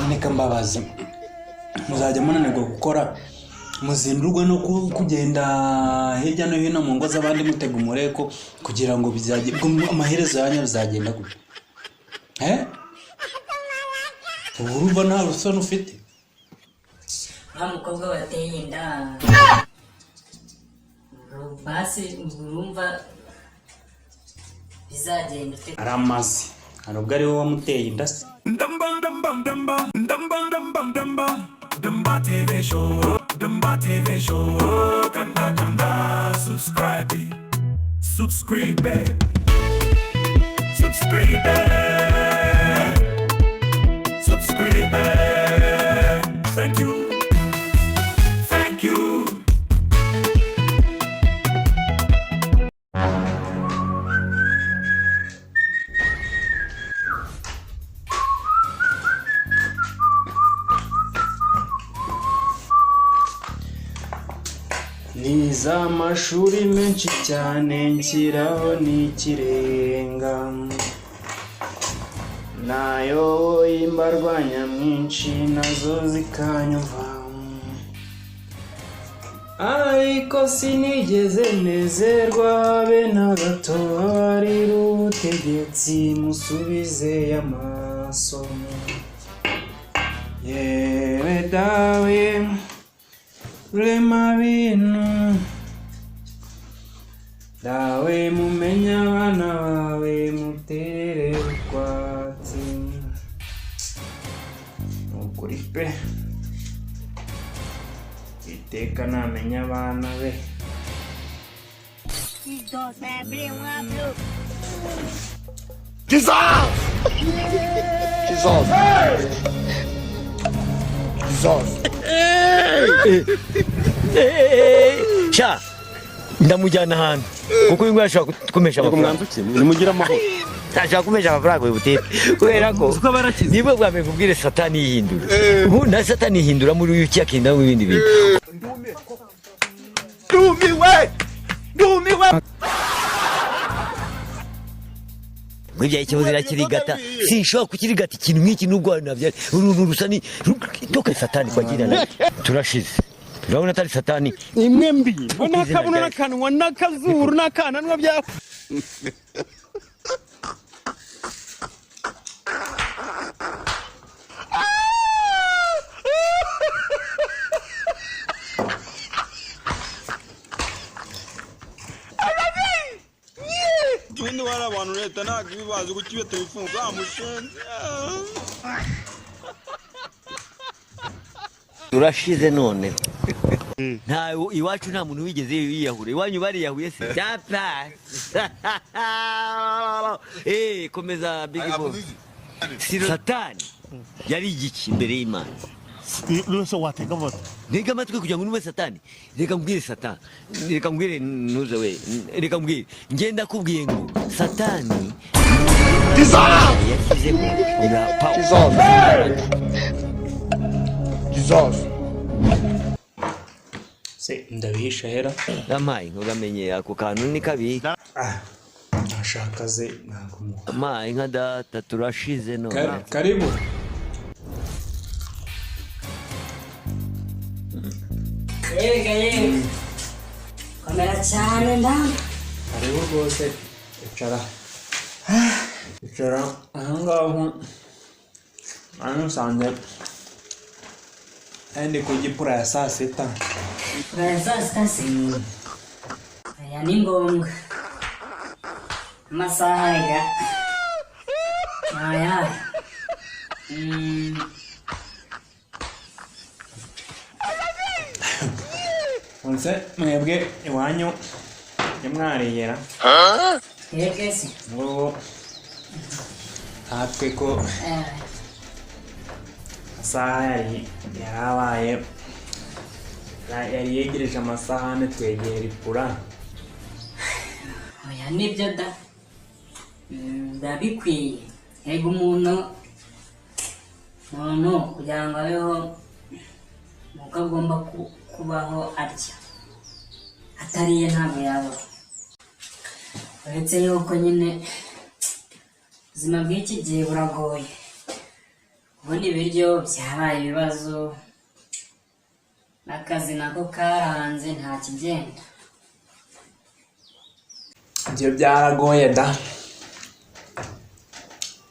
neka mbabaza muzajya munanirwa gukora muzindurwa no kugenda hirya no hino mu ngo z'abandi mutega umureko kugira ngo bizajye amaherezo yanyu bizagenda gute urumva nta rusoni ufite nta mukobwa wateye inda basi urumva bizagenda ute aramazi nubwo ari wowe wamuteye inda se Dumba TV show, kanda, subscribe, thank you. niza amashuri menshi cyane nshyiraho n'ikirenga nayo imbarwa nyamwinshi nazo zikanyumva ariko sinigeze nezerwa be na gato abarira ubutegetsi musubize amaso yewe dawe Rema binu dawe mumenya abana bawe mutere ukwatsi ukuri pe iteka namenya abana be Sha ndamujyana ahantu kuko uyu ashaka kumesha amafaranga nimugira amahoro ashaka kumesha amafaranga y'ubutete kubera ko niba bwame kubwire satani yihindura ubu na satani yihindura muri uyu cyakinda mu bindi bintu ndumiwe Mwibya ikibazo irakirigata sinshobora kukirigata ikintu nk'iki nubwo navyari uruntu rusani toke satani kwagira na turashize urabona atari satani imwe mbi bona kabona nakanwa nakazuru nakananwa bya Jundi wala abantu leta nakibibazo kukibeta bifunga amushenze turashize none nta iwacu nta muntu wigeze yiyahure iwanyu bari yahuye se cyapa komeza big boss satani yari igiki imbere y'Imana Luso wateka vote Nega amatwi kugira ngo nume satani reka mbwire satani reka mbwire ntuze we reka mbwire ngenda kubwiye ngo satani Jesus se ndabihisha hera amayi ngamenye ako kantu ni kabi nashaka ze nagumu amayi nka data turashize no karibu Yewe kamera cyane ndam karibu rwose icara ahangaho sanze andi kugipura ya saa sita aya ni ngombwa amasaha ya aya Onse mwebwe iwanyu yamwariyera yekesi ngo hatwe ko amasaha yarabaye yari yegereje amasahane twegera ipura aya nibyo da ndabikwiye yego umuntu kugira ngo abeho nuko agomba kubaho arya atariye ntabwo yabaho uretse yuko nyine ubuzima bw'iki gihe buragoye ubundi ibiryo byabaye ibibazo n'akazi nako karanze nta kigenda. ibyo byaragoye da,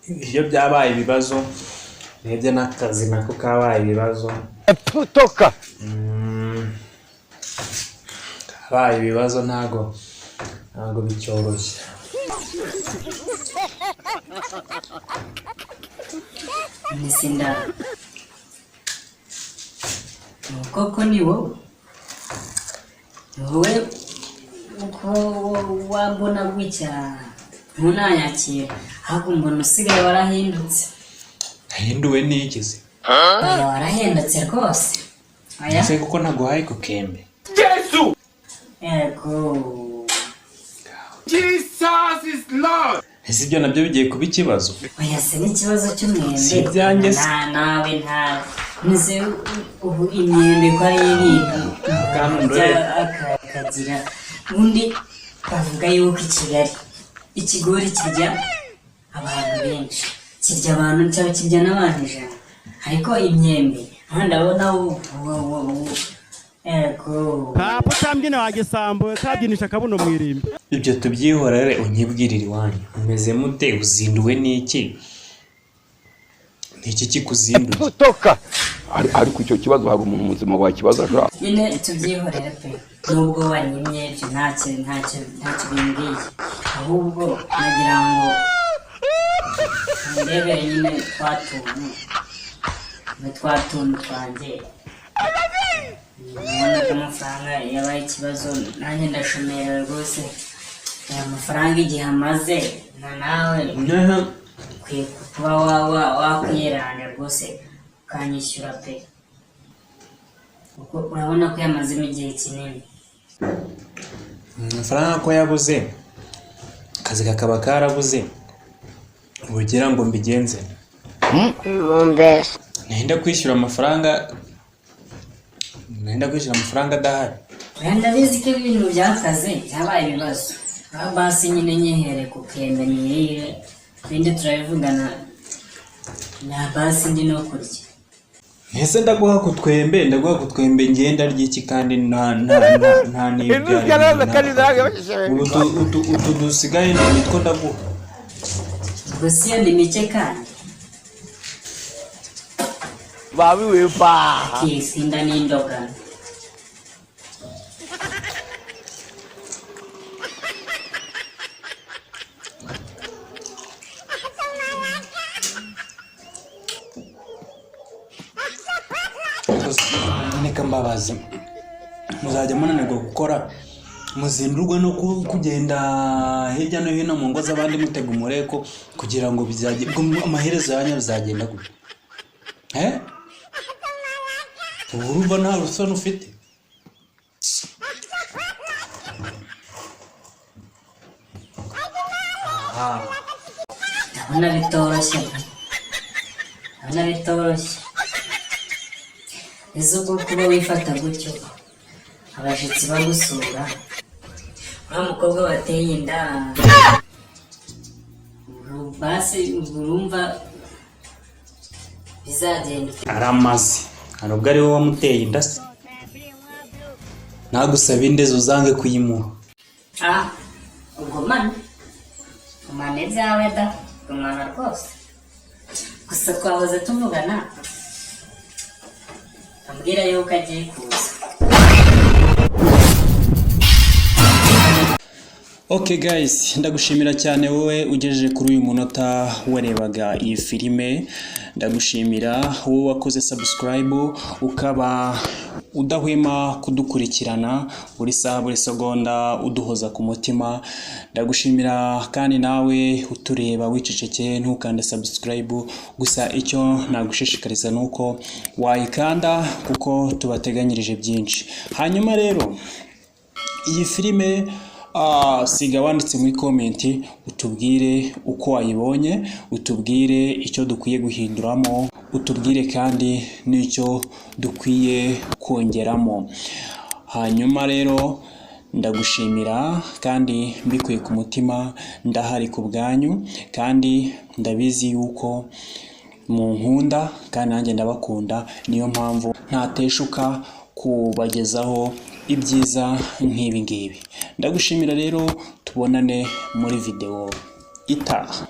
ibyo byabaye ibibazo nebye n'akazi nako kabaye ibibazo. toka kabaye ibibazo ntago bicyoroshye. Nisinda koko ni wowe uko wambona gutya ntunanyakira, ahubwo mbona usigaye warahindutse. Nahinduwe n'iki se? Oya warahindutse rwose. Oya ese kuko naguhaye ku kembe. Ego Jesus is Lord. Ese ibyo nabyo bigiye kuba ikibazo? oya se n'ikibazo cy'umwembe. Si ibyanjye se. nawe nta nize ubu imyembe ko ari ibintu akagira. Ubundi bavuga yuko i Kigali ikigori kirya abantu benshi, kirya abantu cyangwa kirya n'abantu ijana, ariko imyembe ndabona ego Papa utambyina wagisambo kabyinisha akabuno mwirimbi. ibyo tubyihorere unyibwirire iwanyu. Umeze mute? Uzinduwe n'iki? Niki kikuzinduye? toka ariko icyo kibazo hari umuntu muzima wakibaza ashaka nyine tubyihorere pe, nubwo wanyimye ibyo ntacyo bimbwiye, ahubwo nagira ngo ndebere nyine twatuntu twanjye. Ubona ko amafaranga yabaye ikibazo, nanjye ndashomera rwose. Aya mafaranga igihe amaze nawe ukwiye kuba wakwiranga rwose ukanyishyura pe, kuko urabona ko yamazemo igihe kinini. Amafaranga ko yabuze, akazi kakaba karabuze, ubugira ngo mbigenze nenda kwishyura amafaranga adahari. Ndabizi ko ibintu byakaze byabaye ibibazo, basi nyine nyihere ku kembe niyire, ibindi turabivugana na basi ndi no kurya. Ese ndaguha ku twembe ngenda ry'iki kandi nta utu dusigaye nitwo ndaguha. Gusa iyo ni mike kandi babiwe pa kisinda n'indoga. Neka mbabazi, muzajya munanirwa gukora, muzindurwa no kugenda hirya no hino mu ngo z'abandi mutega umureko kugira ngo bizajye amaherezo yanyu bizagenda gute? Urumva nta rusoni ufite? Ndabona bitoroshye. Ese ubwo kuba wifata gutyo abashyitsi bagusura, uriya mukobwa wateye inda basi urumva bizagenda aramaze, ntabwo ari wowe wamuteye inda se? Nagusaba indezo uzange kuyimuha. ubwo umane byawe da, umwana rwose. Gusa twahoze tuvugana ambwira yuko agiye kuza. Okay guys, ndagushimira cyane wowe ugejeje kuri uyu munota warebaga iyi filime. Ndagushimira wowe wakoze subscribe ukaba udahwema kudukurikirana buri saha buri segonda uduhoza ku mutima. Ndagushimira kandi nawe utureba wicecekeye ntukande subscribe, gusa icyo nagushishikariza nuko wayikanda kuko tubateganyirije byinshi. Hanyuma rero iyi filime siga wanditse muri komenti utubwire uko wayibonye, utubwire icyo dukwiye guhinduramo, utubwire kandi n'icyo dukwiye kongeramo. Hanyuma rero ndagushimira kandi mbikuye ku mutima, ndahari ku bwanyu kandi ndabizi yuko mu nkunda kandi nanjye ndabakunda, niyo mpamvu ntateshuka kubagezaho ibyiza nk'ibi ngibi. Ndagushimira rero, tubonane muri video itaha.